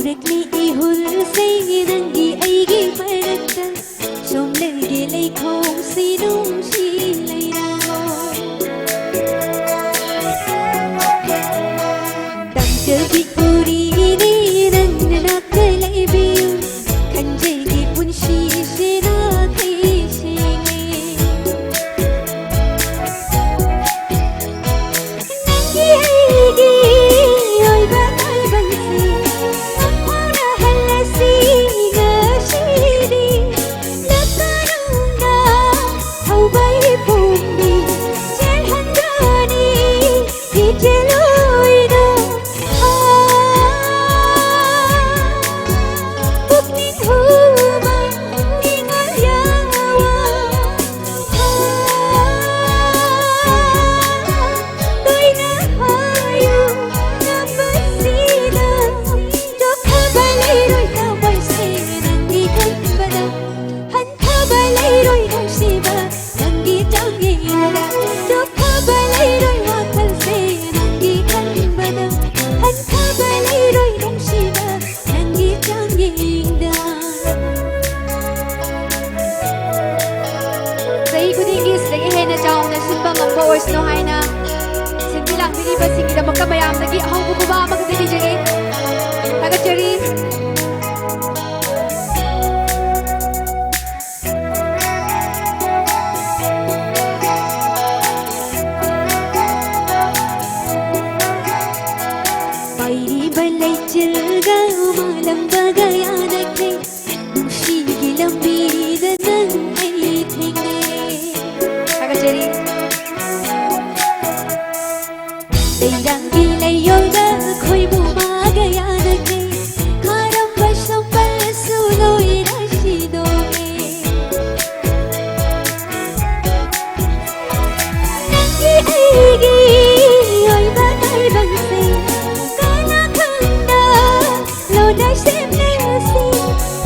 ꯍꯧꯔꯛꯂꯤ ꯏꯍꯨꯜꯁꯦ ꯅꯪꯒꯤ ꯑꯩꯒꯤ ꯃꯔꯛꯇ ꯁꯣꯝꯂꯒꯦ ꯂꯩꯈꯣꯡꯁꯤ ꯅꯨꯡꯁꯤ ꯂꯩꯔꯥꯡ ꯇꯝꯖꯕꯤ ꯎꯔꯤꯅꯦ ꯅꯪꯅ ꯅꯥꯛꯇ ꯂꯩꯕꯤꯌꯨ ꯈꯟꯖꯒꯤ ꯄꯨꯟꯁꯤꯁꯦ ꯅꯥꯈꯩ ꯁꯦꯡꯉꯦ ꯅꯪꯒꯤ ꯑꯩꯒꯤ ꯑꯣꯏꯕ ꯇꯥꯏꯕꯪꯁꯦ ꯃꯪꯐꯥꯎꯅꯍꯜꯂꯁꯤ ꯉꯁꯤꯗꯤ ꯂꯞꯇꯅ ꯍꯧꯕ ꯏꯄꯣꯝꯕꯤ ꯆꯦꯜꯍꯟꯒꯅꯤ ꯏꯆꯦꯜ pukning huma ingal yawa toy na hayo na pasila jokha balai roi na baise nangi khanbada hantha balai roi nong siba nangi changinda jokha balai roi wakal se nangi khanbada hantha balai roi nong siba nangi changinda Sahi khudingi sidagi hena chauna sinba ngamba oisno haina sinbi langbiriba singidamaka mayamdagi ahongbu kuba amaka pibijage thagachari pairiba leichilga malambaga yanake nushigi lambida nang ai thingne thagachari leirangi leiyoga khoibu maga yanake kharamba sambal suloi rashidome nangi aigi oiba taibangse kana khanda lodai semnesi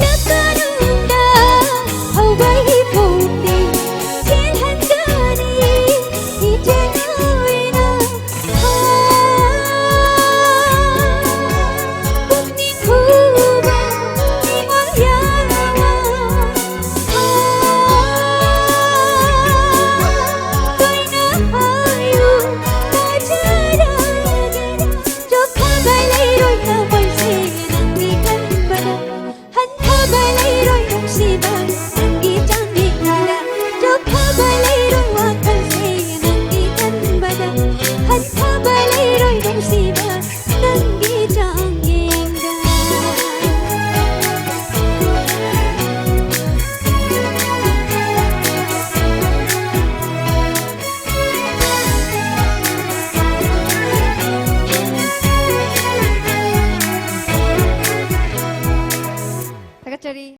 lakanunda hawai phumbi chelhanjani ijenaina pukning huma ingal yawa toy na hayo na jarage jokha balai roi na baise nangi khanbada hantha balai roi nong siba nangi changinda jokha balai roi wakal se nangi khanbada hantha balai roi nong siba nangi changinda thagachari